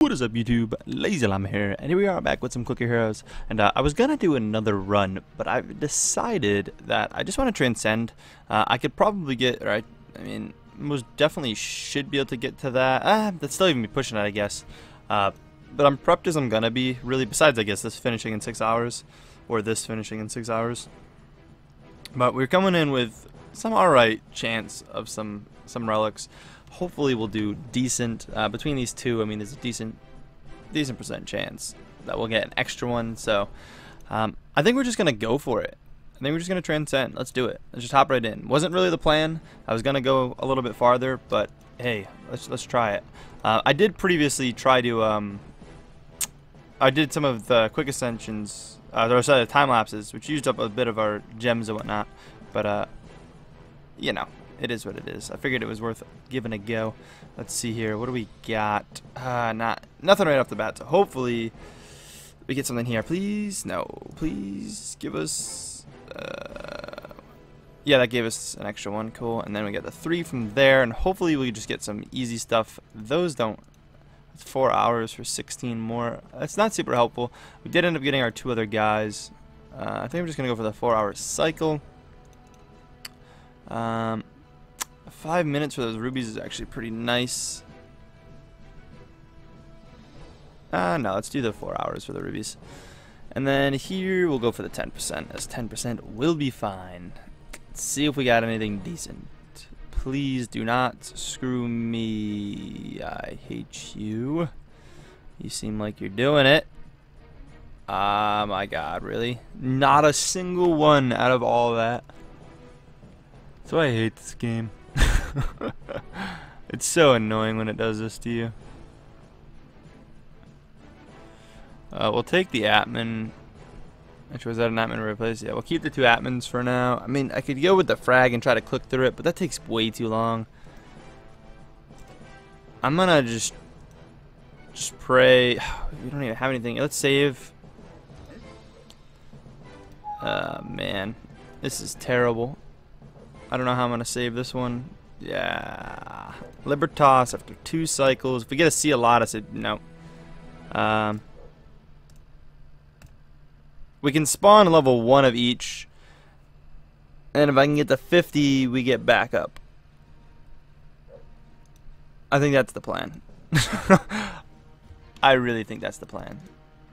What is up, YouTube? LazeeLlama here, and here we are back with some Clicker Heroes. And I was gonna do another run, but I've decided that I just want to transcend. I could probably get, or I mean, most definitely should be able to get to that. That's still even be pushing it, I guess. But I'm prepped as I'm gonna be, really. Besides, I guess this finishing in 6 hours, or this finishing in 6 hours. But we're coming in with some alright chance of some relics. Hopefully we'll do decent. Between these two, I mean, there's a decent percent chance that we'll get an extra one. So I think we're just gonna go for it. I think we're just gonna transcend. Let's do it. Let's just hop right in. Wasn't really the plan. I was gonna go a little bit farther, but hey, let's try it. I did previously try to I did some of the quick ascensions, or sorry, the time lapses, which used up a bit of our gems and whatnot. But you know, it is what it is. I figured it was worth giving a go. Let's see here. What do we got? Nothing right off the bat. So hopefully we get something here. Please, no, please give us. Yeah, that gave us an extra one. Cool. And then we get the 3 from there, and hopefully we just get some easy stuff. Those don't. It's 4 hours for 16 more. That's not super helpful. We did end up getting our 2 other guys. I think we're just gonna go for the 4-hour cycle. 5 minutes for those rubies is actually pretty nice. No, let's do the 4 hours for the rubies. And then here we'll go for the 10%, as 10% will be fine. Let's see if we got anything decent. Please do not screw me. I hate you. You seem like you're doing it. My god, really? Not a single one out of all that. That's why I hate this game. It's so annoying when it does this to you. We'll take the Atman. Actually, was that an Atman to replace? Yeah, we'll keep the 2 Atmans for now. I mean, I could go with the frag and try to click through it, but that takes way too long. I'm gonna just pray. We don't even have anything. Let's save. Man, this is terrible. I don't know how I'm gonna save this one. Yeah, Libertas after 2 cycles. If we get a Sea Lotus, no. We can spawn level 1 of each, and if I can get to 50, we get back up. I think that's the plan. I really think that's the plan.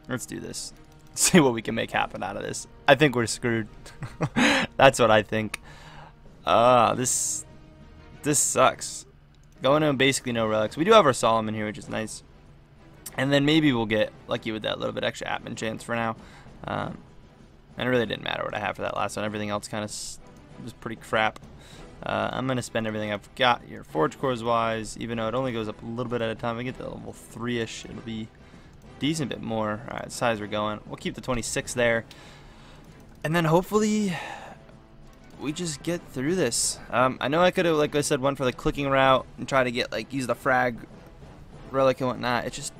Let's do this. See what we can make happen out of this. I think we're screwed. That's what I think. This sucks. Going in basically no relics. We do have our Solomon here, which is nice. And then maybe we'll get lucky with that little bit extra Atman chance for now. And it really didn't matter what I had for that last one. Everything else kind of was pretty crap. I'm going to spend everything I've got here, Forge Cores wise, even though it only goes up a little bit at a time. We get to level 3-ish, it'll be decent bit more. Alright, size we're going. We'll keep the 26 there. And then hopefully we just get through this. I know I could have, like I said, went for the clicking route and try to get, like, use the frag relic and whatnot. It just,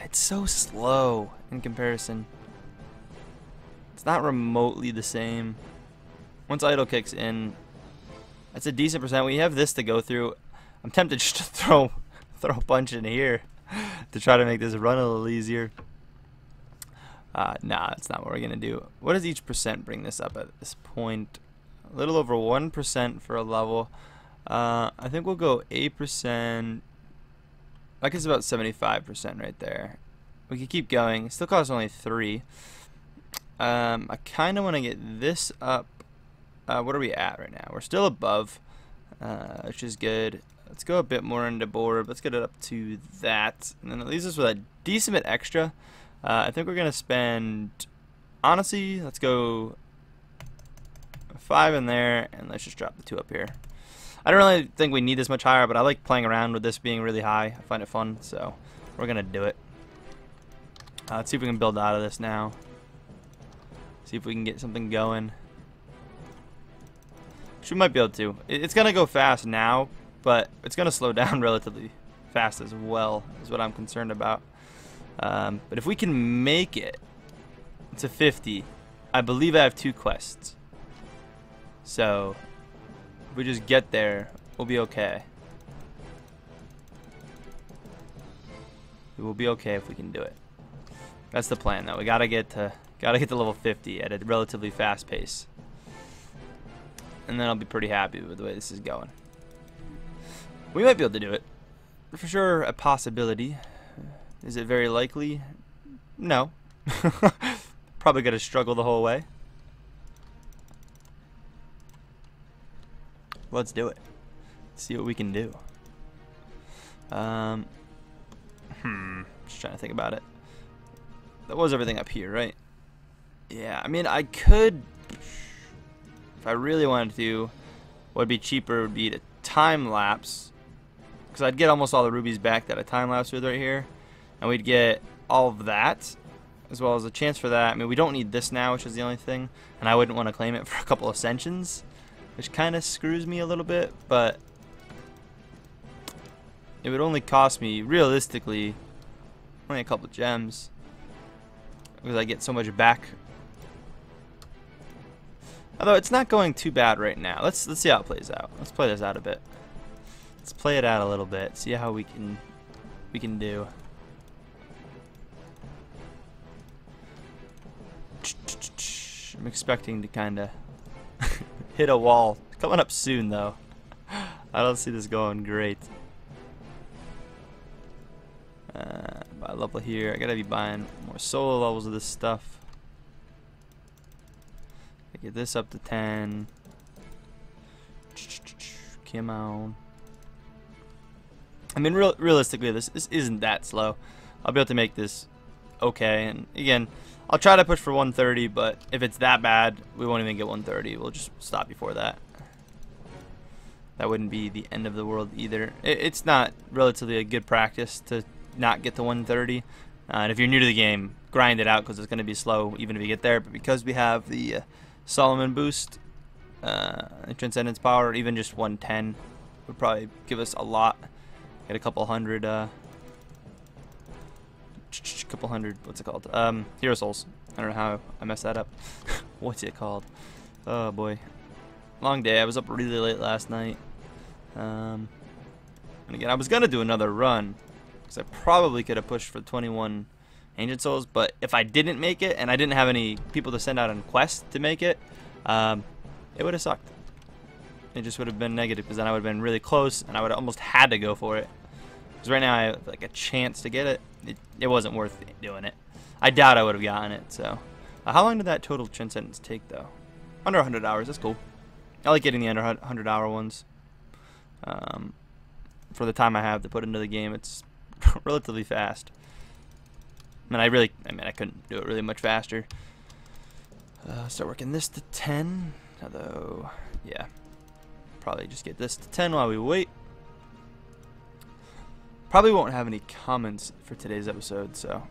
it's so slow in comparison. It's not remotely the same. Once idle kicks in, that's a decent percent. We have this to go through. I'm tempted just to throw a bunch in here to try to make this run a little easier. Nah, that's not what we're gonna do. What does each percent bring this up at this point? A little over 1% for a level. I think we'll go 8%. I guess about 75% right there. We could keep going. It still costs only 3. I kind of want to get this up. What are we at right now? We're still above, which is good. Let's go a bit more into board. Let's get it up to that, and then it leaves us with a decent bit extra. I think we're gonna spend. Honestly, let's go 5 in there, and let's just drop the 2 up here. I don't really think we need this much higher, but I like playing around with this being really high. I find it fun, so we're gonna do it. Let's see if we can build out of this now. See if we can get something going. Which we might be able to. It's gonna go fast now, but it's gonna slow down relatively fast as well, is what I'm concerned about. But if we can make it to 50, I believe I have 2 quests. So if we just get there, we'll be okay. will be okay if we can do it. That's the plan, though. We gotta get to level 50 at a relatively fast pace, and then I'll be pretty happy with the way this is going. We might be able to do it. For sure, a possibility. Is it very likely? No. Probably gonna struggle the whole way. Let's do it. See what we can do. Just trying to think about it. That was everything up here, right? Yeah, I mean, I could, if I really wanted to, what would be cheaper would be to time lapse, because I'd get almost all the rubies back that I time lapse with right here, and we'd get all of that, as well as a chance for that. I mean, we don't need this now, which is the only thing, and I wouldn't want to claim it for a couple ascensions, which kind of screws me a little bit, but it would only cost me, realistically, only a couple gems, because I get so much back. Although it's not going too bad right now. Let's see how it plays out. Let's play this out a bit. Let's play it out a little bit. See how we can do. I'm expecting to kind of hit a wall. Coming up soon, though. I don't see this going great. Buy a level here. I gotta be buying more solo levels of this stuff. Get this up to 10. Come on. I mean, realistically, this isn't that slow. I'll be able to make this okay. And again, I'll try to push for 130, but if it's that bad, we won't even get 130. We'll just stop before that. That wouldn't be the end of the world either. It's not relatively a good practice to not get to 130. And if you're new to the game, grind it out because it's going to be slow even if you get there. But because we have the Solomon boost, Transcendence power, even just 110 would probably give us a lot. Get a couple hundred, what's it called? Hero souls. I don't know how I messed that up. What's it called? Oh boy. Long day. I was up really late last night. And again, I was going to do another run, because I probably could have pushed for 21 Ancient Souls, but if I didn't make it, and I didn't have any people to send out on quest to make it, it would have sucked. It just would have been negative, because then I would have been really close, and I would have almost had to go for it. Because right now I have like a chance to get it. It wasn't worth doing it. I doubt I would have gotten it. So, how long did that total Transcendence take, though? Under 100 hours. That's cool. I like getting the under 100-hour ones. For the time I have to put into the game, it's relatively fast. I couldn't do it really much faster. Start working this to 10. Although, yeah, probably just get this to 10 while we wait. Probably won't have any comments for today's episode, so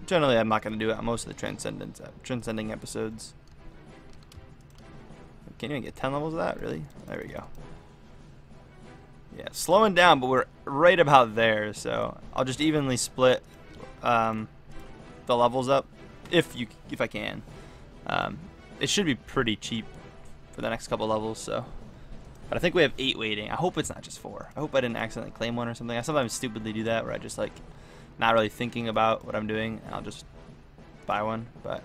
generally I'm not going to do it on most of the Transcending episodes. Can't even get 10 levels of that, really? There we go. Yeah, slowing down, but we're right about there, so I'll just evenly split the levels up if I can. It should be pretty cheap for the next couple levels, so. But I think we have 8 waiting. I hope it's not just 4. I hope I didn't accidentally claim one or something. I sometimes stupidly do that, where I just like not really thinking about what I'm doing, and I'll just buy one. But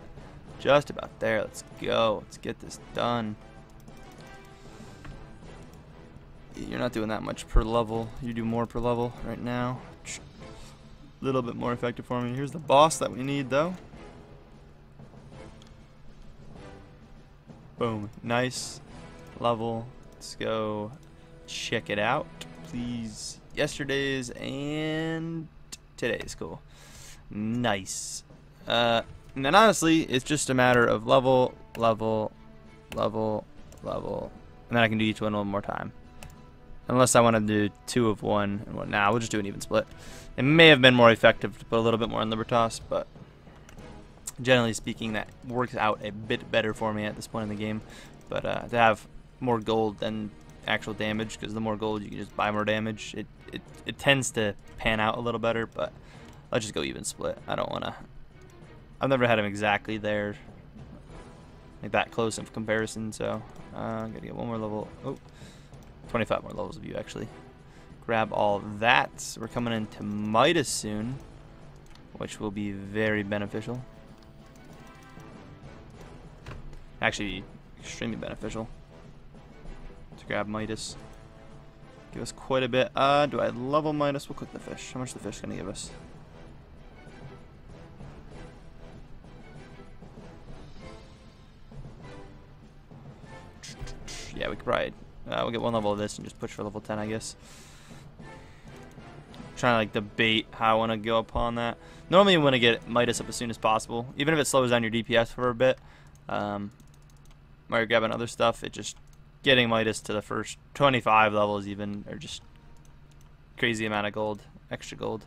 just about there. Let's go. Let's get this done. You're not doing that much per level. You do more per level right now. A little bit more effective for me. Here's the boss that we need, though. Boom. Nice level. Let's go check it out, please. Yesterday's and today's. Cool. Nice. And then honestly, it's just a matter of level, level, level, level. And then I can do each one more time. Unless I want to do 2 of one and one. Nah, we'll just do an even split. It may have been more effective to put a little bit more on Libertas, but generally speaking, that works out a bit better for me at this point in the game. But to have more gold than actual damage, because the more gold you can just buy more damage, it tends to pan out a little better. But let's just go even split. I don't want to. I've never had him exactly there, like that close in comparison. So I'm gonna get one more level. Oh. 25 more levels of you, actually. grab all that. We're coming into Midas soon, which will be very beneficial. Actually, extremely beneficial to grab Midas. Give us quite a bit. Do I level Midas? We'll cook the fish. How much is the fish gonna give us? Yeah, we could probably we'll get one level of this and just push for level 10, I guess. Trying to like debate how I want to go upon that. Normally you want to get Midas up as soon as possible, even if it slows down your DPS for a bit. While you're grabbing other stuff, it just getting Midas to the first 25 levels even, or just crazy amount of gold, extra gold.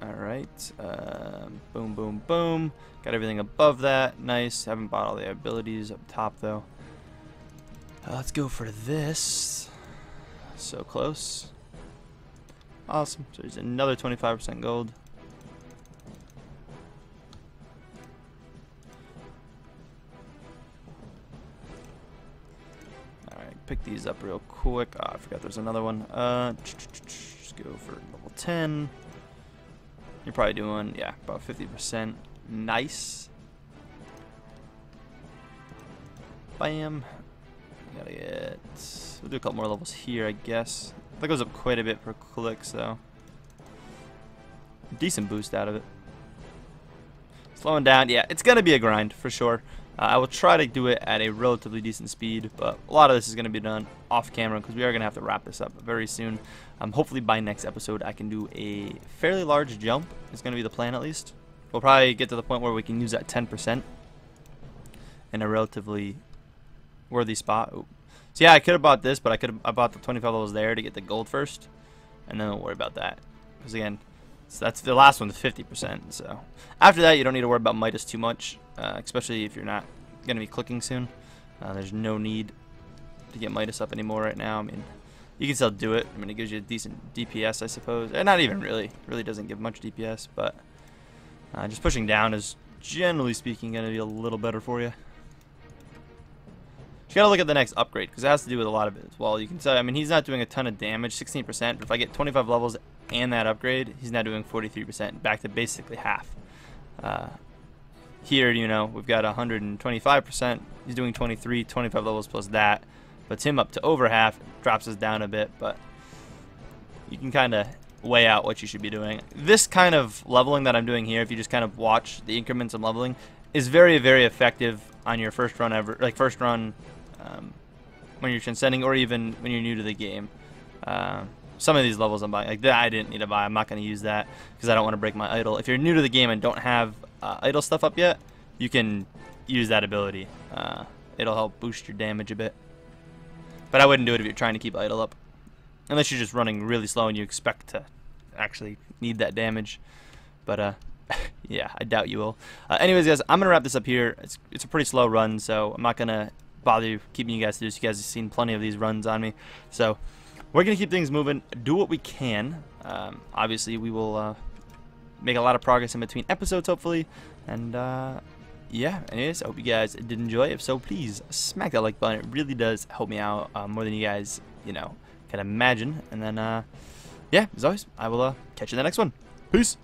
Alright, boom, boom, boom. Got everything above that. Nice. Haven't bought all the abilities up top though. Let's go for this. So close. Awesome. So there's another 25% gold. Alright, pick these up real quick. Oh, I forgot there's another one. Just go for level 10. You're probably doing, yeah, about 50%. Nice. Bam. Gotta get... We'll do a couple more levels here, I guess. That goes up quite a bit per click, so... Decent boost out of it. Slowing down, yeah, it's gonna be a grind, for sure. I will try to do it at a relatively decent speed, but a lot of this is going to be done off camera because we are going to have to wrap this up very soon. Hopefully by next episode I can do a fairly large jump. It's going to be the plan at least. We'll probably get to the point where we can use that 10% in a relatively worthy spot. Ooh. So yeah, I could have bought this, but I bought the 25 levels there to get the gold first, and then don't worry about that. Because again, so that's the last one, the 50%. So after that, you don't need to worry about Midas too much, especially if you're not going to be clicking soon. There's no need to get Midas up anymore right now. I mean, you can still do it. I mean, it gives you a decent DPS, I suppose. And not even really. It really doesn't give much DPS, but just pushing down is, generally speaking, going to be a little better for you. You got to look at the next upgrade because it has to do with a lot of it as well. You can tell, I mean, he's not doing a ton of damage, 16%, but if I get 25 levels and that upgrade, he's now doing 43%, back to basically half. Here, you know, we've got 125%. He's doing 23, 25 levels plus that. Puts him up to over half, drops us down a bit, but you can kind of weigh out what you should be doing. This kind of leveling that I'm doing here, if you just kind of watch the increments of leveling, is very, very effective on your first run ever, like first run when you're transcending, or even when you're new to the game. Some of these levels I'm buying, like that I didn't need to buy. I'm not going to use that because I don't want to break my idol. If you're new to the game and don't have idol stuff up yet, you can use that ability. It'll help boost your damage a bit. But I wouldn't do it if you're trying to keep idle up. Unless you're just running really slow and you expect to actually need that damage. But yeah, I doubt you will. Anyways, guys, I'm going to wrap this up here. It's a pretty slow run, so I'm not going to bother you keeping you guys to this. You guys have seen plenty of these runs on me. So we're going to keep things moving, do what we can. Obviously, we will make a lot of progress in between episodes, hopefully. And yeah, anyways, I hope you guys did enjoy. If so, please smack that like button. It really does help me out more than you guys, you know, can imagine. And then, yeah, as always, I will catch you in the next one. Peace.